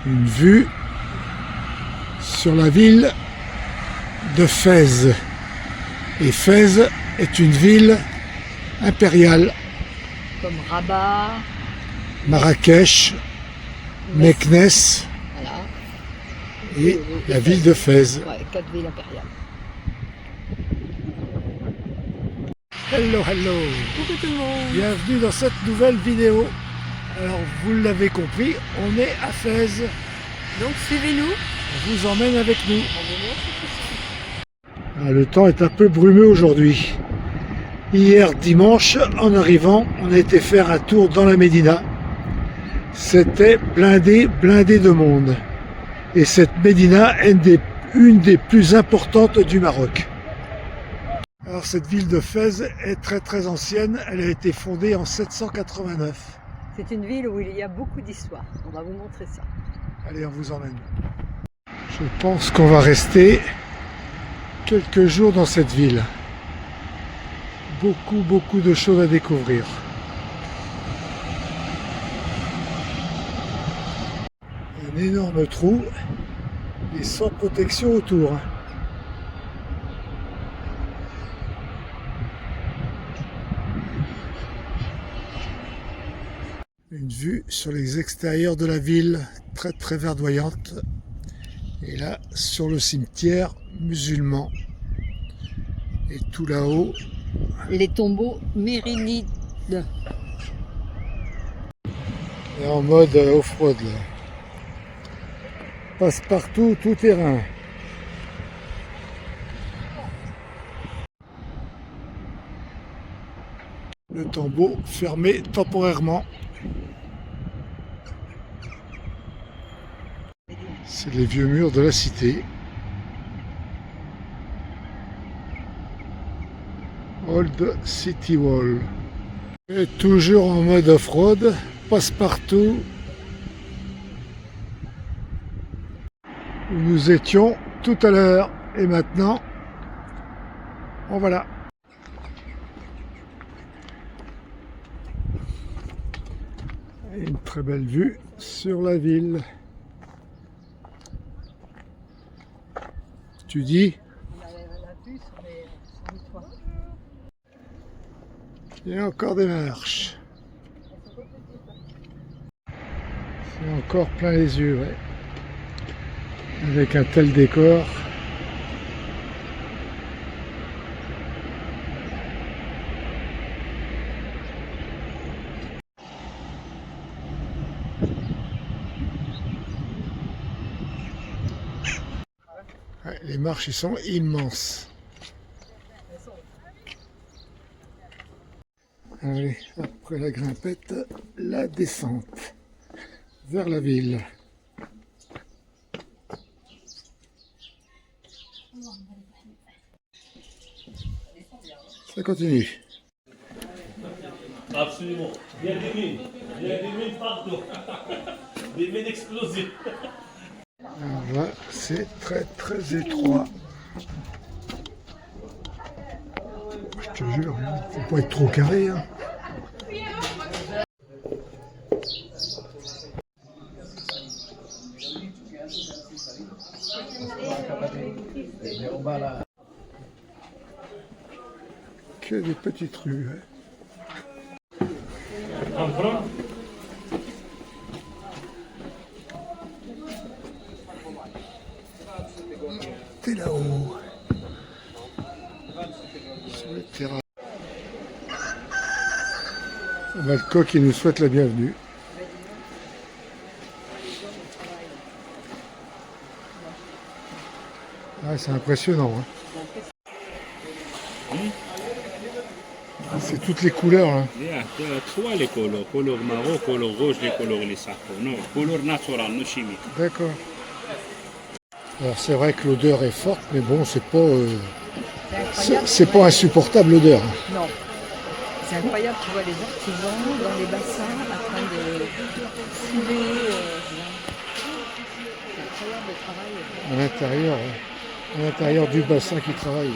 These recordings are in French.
Une vue sur la ville de Fès. Et Fès est une ville impériale. Comme Rabat, Marrakech, Meknès voilà. et la ville de Fès. Ouais, 4 villes impériales. Hello, hello! Coucou tout le monde. Bienvenue dans cette nouvelle vidéo. Alors, vous l'avez compris, on est à Fès. Donc suivez-nous. On vous emmène avec nous. Ah, le temps est un peu brumeux aujourd'hui. Hier dimanche, en arrivant, on a été faire un tour dans la Médina. C'était blindé de monde. Et cette Médina est une des plus importantes du Maroc. Alors cette ville de Fès est très ancienne. Elle a été fondée en 789. C'est une ville où il y a beaucoup d'histoire. On va vous montrer ça. Allez, on vous emmène. Je pense qu'on va rester quelques jours dans cette ville. Beaucoup de choses à découvrir. Un énorme trou et sans protection autour. Une vue sur les extérieurs de la ville, très verdoyante. Et là, sur le cimetière musulman. Et tout là-haut, Les tombeaux mérinides. et en mode off-road là. Passe-partout, tout terrain. Le tombeau fermé temporairement. C'est les vieux murs de la cité. Old City Wall. Et toujours en mode off-road, passe-partout. Où nous étions tout à l'heure. Et maintenant, en voilà. Et une très belle vue sur la ville. Tu dis? Il y a encore des marches. C'est encore plein les yeux, ouais. Avec un tel décor. Ouais, les marches, ils sont immenses. Allez, après la grimpette, la descente vers la ville. Ça continue. Absolument. Il y a des mines partout. Des mines explosives. Alors là, c'est très étroit. Je te jure, faut pas être trop carré. Hein. Que des petites rues. Hein. T'es là-haut. Sur le terrain. On a le coq qui nous souhaite la bienvenue. Ah, c'est impressionnant. Hein. C'est toutes les couleurs. Hein. Yeah, trois les couleurs marron, couleur rouge, les couleurs les sacos. Non, couleur naturelle, non chimique. D'accord. Alors c'est vrai que l'odeur est forte, mais bon, c'est pas insupportable l'odeur. Non. C'est incroyable, tu vois les artisans dans les bassins en train de fouler. C'est incroyable le travail. À l'intérieur du bassin qui travaille.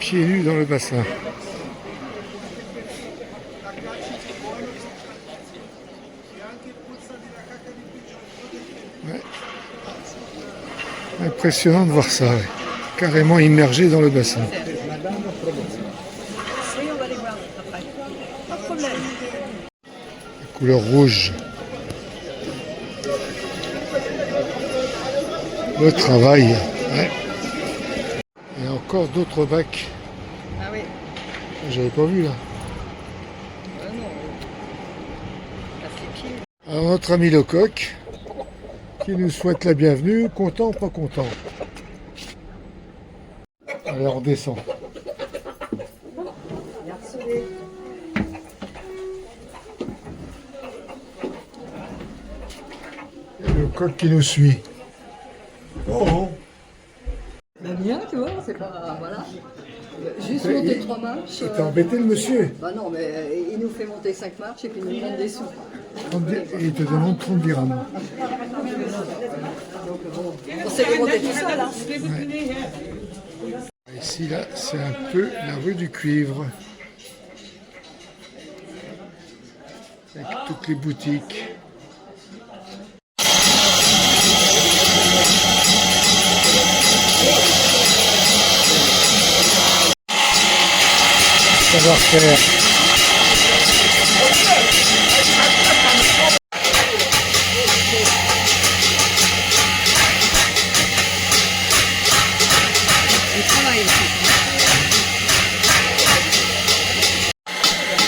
Pieds nus dans le bassin. Ouais. Impressionnant de voir ça, ouais. Carrément immergé dans le bassin. Oui, on va les voir après. Pas de problème. Couleur rouge. Le travail. Ouais. Et encore d'autres bacs. Ah oui. J'avais pas vu là. Ah non. Là, c'est pied. Alors notre ami Lecoq qui nous souhaite la bienvenue, content ou pas content. Allez, on redescend. Et Lecoq qui nous suit. Oh, Bah bien, tu vois, c'est pas... Voilà. Juste monter 3 marches. t'es embêté le monsieur. Bah non, mais il nous fait monter 5 marches et puis il nous demande des sous. Et il te demande 30 dirhams. On s'est remonté tout ça, là. Ici, là, c'est un peu la rue du Cuivre. Avec toutes les boutiques. Savoir-faire.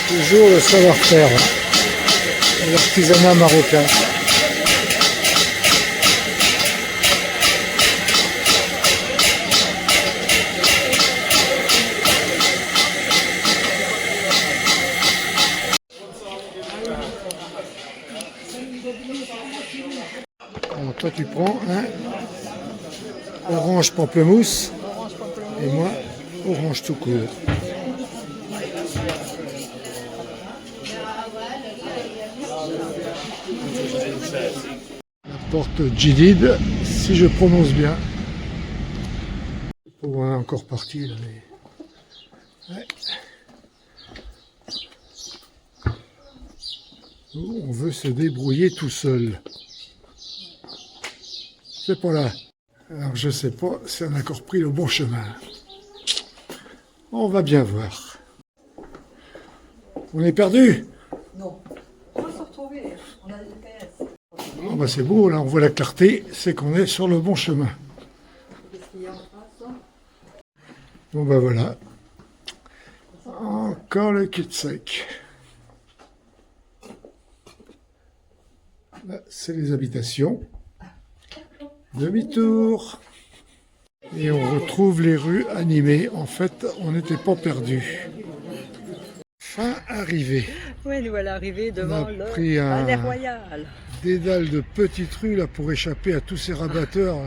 Toujours le savoir-faire, l'artisanat marocain. Alors toi tu prends un orange pamplemousse et moi orange tout court. La porte Jidid, si je prononce bien. On est encore parti là, mais... Ouais. Nous, on veut se débrouiller tout seul. C'est pas là. Alors je sais pas si on a encore pris le bon chemin. On va bien voir. On est perdu? Non. On va se retrouver. On a des GPS. Oh bah c'est beau, là on voit la clarté, c'est qu'on est sur le bon chemin. Qu'est-ce qu'il y a en face? Bon bah voilà. Encore le cul-de-sac. Là, c'est les habitations. Demi-tour. Et on retrouve les rues animées. En fait, on n'était pas perdus. Fin arrivée. Oui, nous voilà arrivés devant On a le pris un- Palais Royal. Dédale de petites rues là pour échapper à tous ces rabatteurs.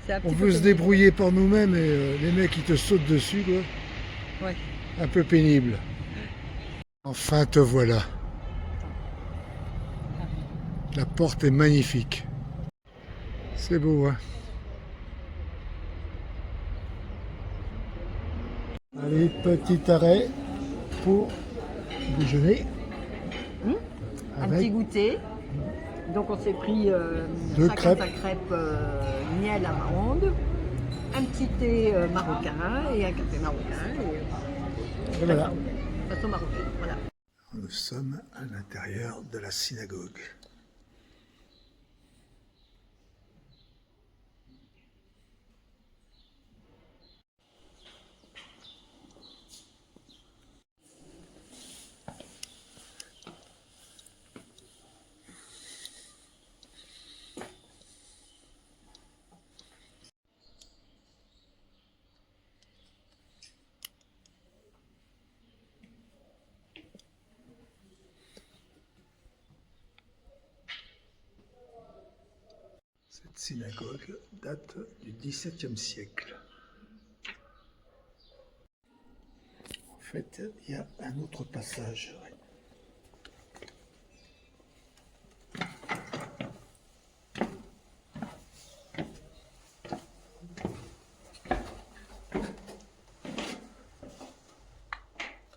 C'est un On petit veut peu se pénible. débrouiller par nous-mêmes et les mecs ils te sautent dessus quoi. Ouais. Un peu pénible. Enfin te voilà. La porte est magnifique. C'est beau hein. Allez, petit arrêt pour déjeuner. Un petit goûter. Donc on s'est pris Deux 5 crêpes. à 5 crêpes miel amande, un petit thé marocain et un café marocain. Et voilà. Façon marocaine, voilà. Nous sommes à l'intérieur de la synagogue. Cette synagogue date du XVIIe siècle. En fait, il y a un autre passage.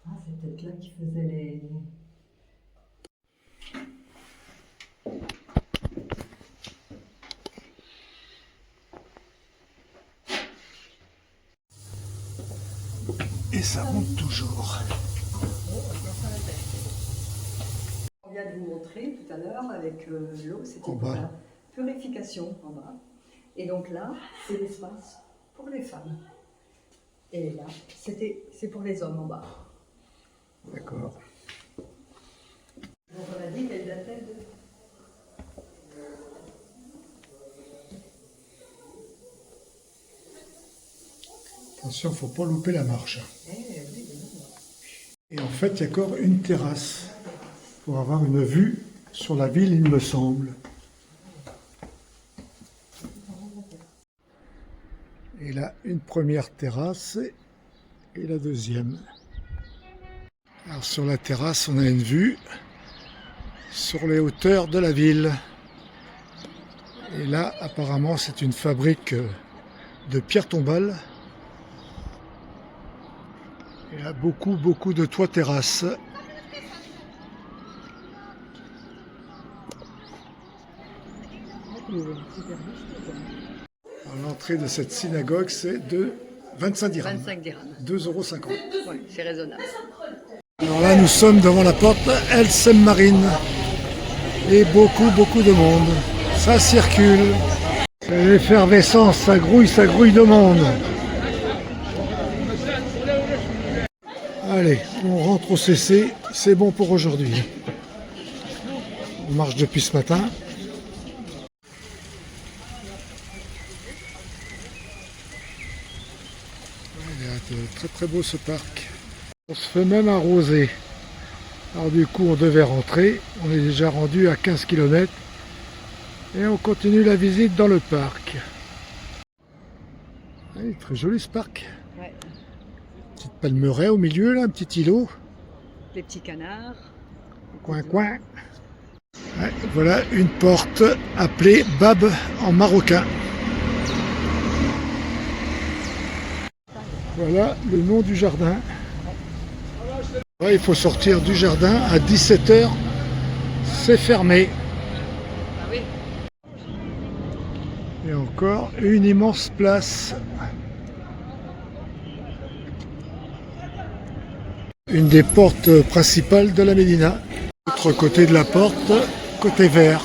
Ah, c'est peut-être là qu'ils faisaient les... et ça monte toujours. On vient de vous montrer tout à l'heure avec l'eau, c'était En pour bas. la purification en bas. Et donc là, c'est l'espace pour les femmes. Et là, c'est pour les hommes en bas. D'accord. Donc on a dit qu'elle datait de... Attention, faut pas louper la marche. Et en fait, il y a encore une terrasse pour avoir une vue sur la ville, il me semble. Et là, une première terrasse et la deuxième. Alors sur la terrasse, on a une vue sur les hauteurs de la ville. Et là, apparemment, c'est une fabrique de pierre tombale. Il y a beaucoup de toits terrasses. L'entrée de cette synagogue, c'est de 25 dirhams. 25 dirhams. 2,50 €. Oui, c'est raisonnable. Alors là, nous sommes devant la porte El Semmarine. Et beaucoup de monde. Ça circule. C'est l'effervescence, ça grouille de monde. Allez, on rentre au CC, c'est bon pour aujourd'hui. On marche depuis ce matin. Il est très beau ce parc. On se fait même arroser. Alors du coup on devait rentrer, on est déjà rendu à 15 km et on continue la visite dans le parc. Il est très joli ce parc. Ouais. Petite palmeraie au milieu là, un petit îlot. Les petits canards. Coin. Ouais, voilà une porte appelée Bab en marocain. Voilà le nom du jardin. Ouais, il faut sortir du jardin à 17 h, c'est fermé. Ah oui. Et encore une immense place. Une des portes principales de la Médina. L'autre côté de la porte, côté vert.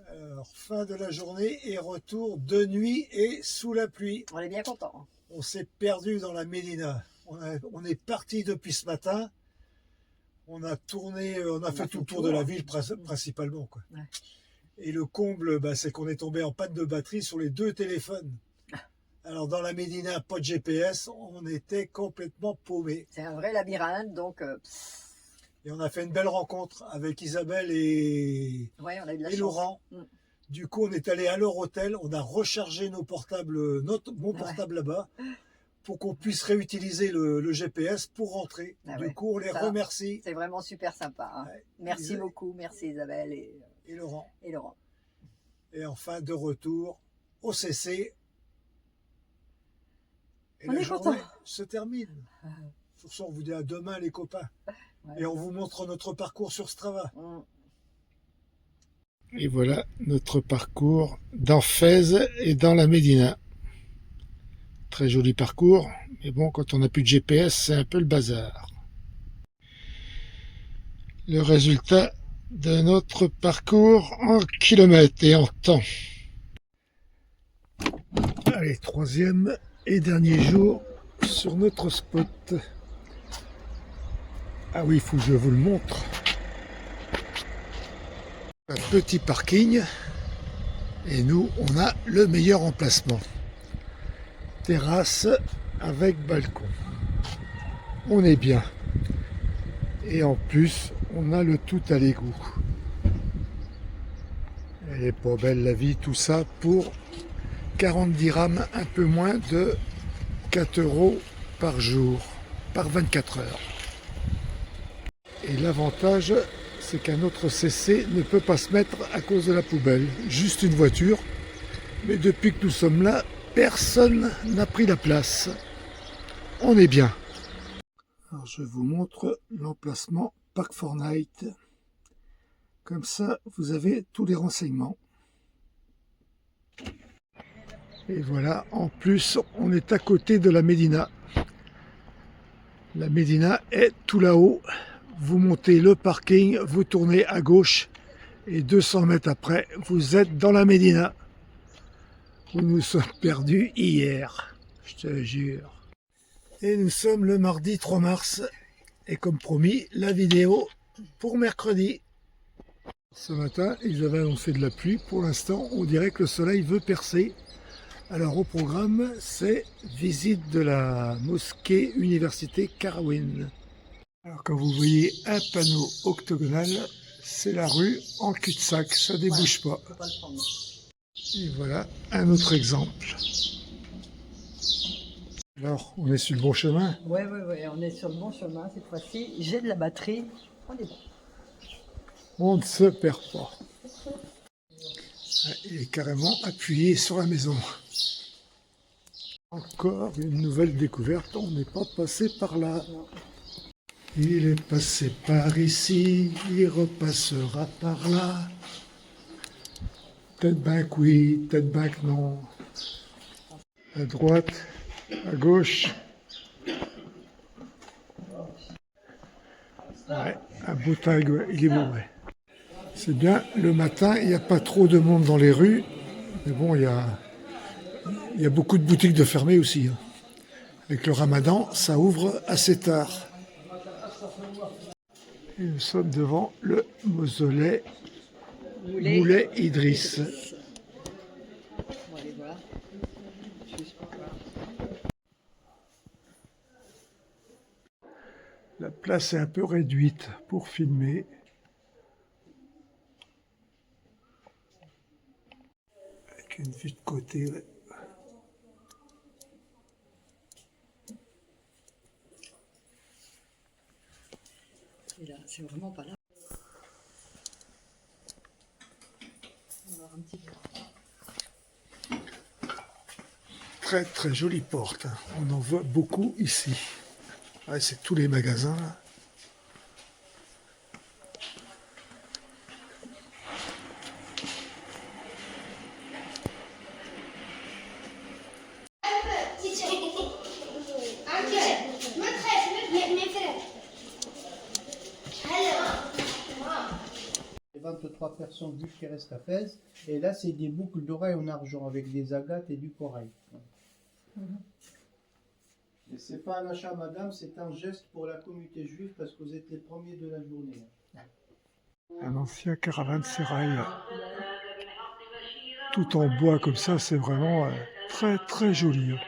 Alors, fin de la journée et retour de nuit et sous la pluie. On est bien content. On s'est perdu dans la Médina. On est parti depuis ce matin. On a tourné, on a fait tout le tour de la ville principalement, quoi. Ouais. Et le comble, c'est qu'on est tombé en panne de batterie sur les deux téléphones. Alors dans la Médina, pas de GPS, on était complètement paumés. C'est un vrai labyrinthe, donc... Et on a fait une belle rencontre avec Isabelle et, ouais, on a eu de la et chance. Laurent. Mm. Du coup, on est allé à leur hôtel, on a rechargé nos portables, mon portable là-bas, pour qu'on puisse réutiliser le GPS pour rentrer. Du coup, on les remercie. C'est vraiment super sympa. Hein. Ouais. Merci beaucoup, merci Isabelle et Laurent. Laurent. Et enfin, de retour au CC. Et on la est journée content. se termine. Sur ça, on vous dit à demain, les copains. Ouais. Et on vous montre notre parcours sur Strava. Et voilà notre parcours dans Fès et dans la Médina. Très joli parcours, mais bon, quand on n'a plus de GPS, c'est un peu le bazar. Le résultat de notre parcours en kilomètres et en temps. Allez, troisième et dernier jour sur notre spot. Ah oui, il faut que je vous le montre. Un petit parking et nous on a le meilleur emplacement, terrasse avec balcon, on est bien et en plus on a le tout à l'égout. Elle est pas belle la vie, tout ça pour 40 dirhams, un peu moins de 4 € par jour, par 24 heures. Et l'avantage, c'est qu'un autre CC ne peut pas se mettre à cause de la poubelle. Juste une voiture. Mais depuis que nous sommes là, personne n'a pris la place. On est bien. Alors je vous montre l'emplacement Park Fortnite. Comme ça, vous avez tous les renseignements. Et voilà, en plus, on est à côté de la Médina. La Médina est tout là-haut. Vous montez le parking, vous tournez à gauche et 200 mètres après, vous êtes dans la Médina où nous sommes perdus hier, je te jure. Et nous sommes le mardi 3 mars et comme promis, la vidéo pour mercredi. Ce matin, ils avaient annoncé de la pluie. Pour l'instant, on dirait que le soleil veut percer. Alors au programme, c'est visite de la mosquée université Qarawin. Alors quand vous voyez un panneau octogonal, c'est la rue en cul-de-sac, ça débouche pas. Et voilà un autre exemple. Alors, on est sur le bon chemin? Ouais, on est sur le bon chemin cette fois-ci. J'ai de la batterie, on est bon. On ne se perd pas. Il est carrément appuyé sur la maison. Encore une nouvelle découverte, on n'est pas passé par là. Il est passé par ici, il repassera par là. Peut-être bien que oui, peut-être bien que non. À droite, à gauche. Ouais, un beau tag, ouais, il est beau, ouais. C'est bien, le matin, il n'y a pas trop de monde dans les rues. Mais bon, il y a beaucoup de boutiques de fermées aussi. Hein. Avec le ramadan, ça ouvre assez tard. Et nous sommes devant le mausolée Moulay Idriss. On va aller voir. Juste pour voir. La place est un peu réduite pour filmer. Avec une vue de côté. Ouais. Et là, c'est vraiment pas là. On va voir un petit peu. Très très jolie porte. Hein. On en voit beaucoup ici. Ouais, c'est tous les magasins là. Les 23 personnes juives qui restent à Fès. Et là, c'est des boucles d'oreilles en argent avec des agates et du corail. Et c'est pas un achat, madame, c'est un geste pour la communauté juive parce que vous êtes les premiers de la journée. Un ancien caravansérail. Tout en bois comme ça, c'est vraiment très très joli. Hein.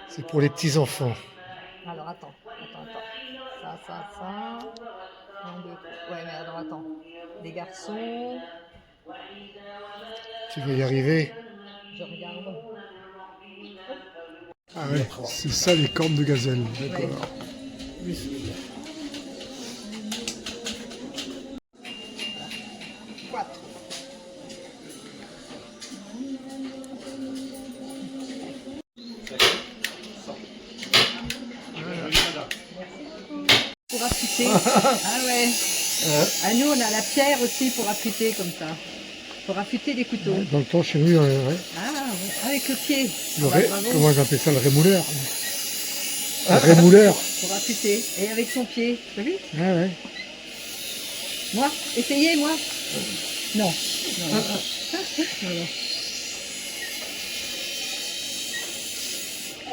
C'est pour les petits enfants. Alors attends. Ça. 1, 2, 3. Ouais, mais alors attends. Des garçons. Tu vas y arriver. Je regarde. Ah ouais, c'est ça les cornes de gazelle. D'accord. Pour affûter. Ah ouais. Ah, nous, on a la pierre aussi pour affûter comme ça. Pour affûter les couteaux. Dans le temps, chez nous, il y en avait. Ah, ouais. Avec le pied. Comment ils appellent ça, le rémouleur? Le rémouleur. Pour affûter. Et avec son pied. T'as vu? Ah ouais. Moi? Essayez, moi? Non. Non.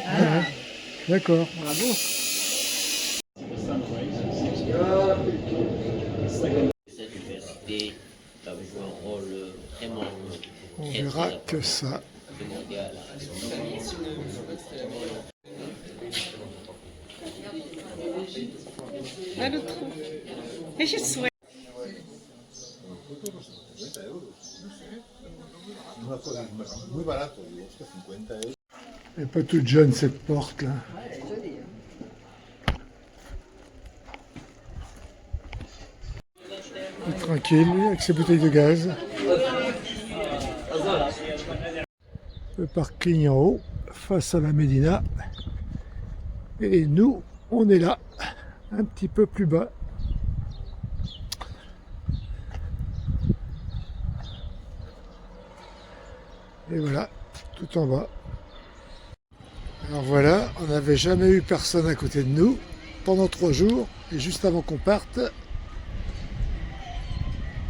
Ah. D'accord. Bravo. Cette université va jouer un rôle vraiment On verra que ça. primordial. Muy barato, digo, es que 50 euros. Elle n'est pas toute jeune cette porte là. Ouais, elle est jolie. Tranquille, avec ses bouteilles de gaz. Le parking en haut, face à la Médina. Et nous, on est là, un petit peu plus bas. Et voilà, tout en bas. Alors voilà, on n'avait jamais eu personne à côté de nous pendant 3 jours. Et juste avant qu'on parte,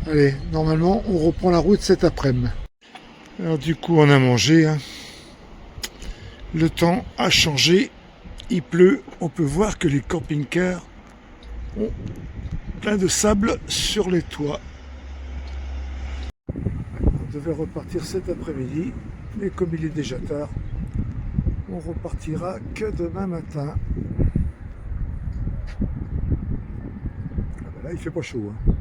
allez, normalement on reprend la route cet après-midi. Alors du coup on a mangé, hein. Le temps a changé, il pleut, on peut voir que les camping-cars ont plein de sable sur les toits. On devait repartir cet après-midi, mais comme il est déjà tard, on repartira que demain matin. Ah ben là il fait pas chaud, hein.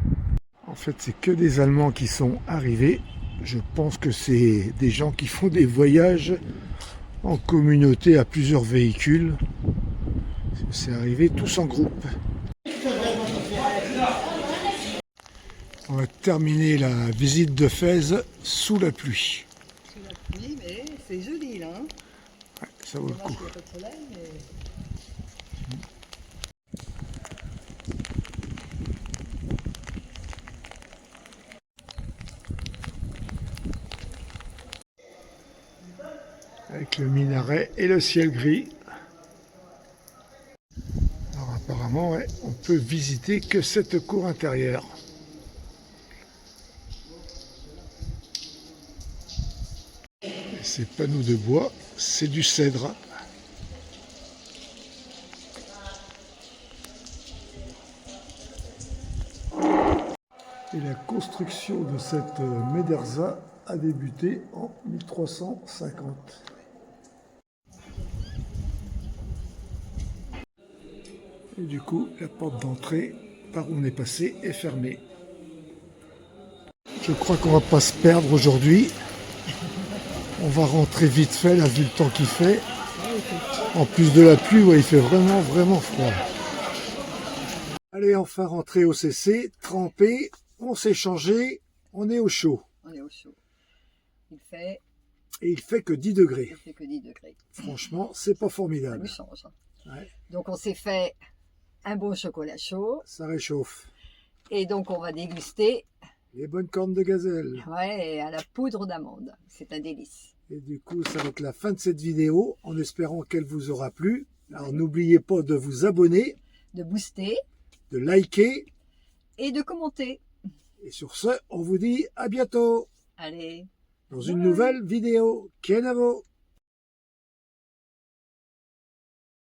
En fait c'est que des Allemands qui sont arrivés. Je pense que c'est des gens qui font des voyages en communauté à plusieurs véhicules. C'est arrivé tous en groupe. On va terminer la visite de Fès sous la pluie. Sous la pluie, mais c'est joli là. Hein, Ouais, ça vaut le dommage coup. qu'il n'y a pas de soleil, mais... Avec le minaret et le ciel gris. Alors apparemment, ouais, on peut visiter que cette cour intérieure. Et ces panneaux de bois, c'est du cèdre. Et la construction de cette médersa a débuté en 1350. Et du coup, la porte d'entrée par où on est passé est fermée. Je crois qu'on va pas se perdre aujourd'hui. On va rentrer vite fait, là, vu le temps qu'il fait. En plus de la pluie, ouais, il fait vraiment froid. Allez, enfin rentrer au CC, trempé, on s'est changé, on est au chaud. On est au chaud. Il fait Et il fait que 10 degrés. que 10 degrés. Franchement, c'est pas Ça formidable. nous change. Hein. Ouais, Donc on s'est fait un bon chocolat chaud. ça réchauffe. Et donc on va déguster Les bonnes cornes de gazelle. ouais, à la poudre d'amande. C'est un délice. Et du coup, ça va être la fin de cette vidéo, en espérant qu'elle vous aura plu. Alors n'oubliez pas de vous abonner, De booster de liker. et de commenter. Et sur ce, on vous dit à bientôt Allez. dans une nouvelle vidéo. Kenavo!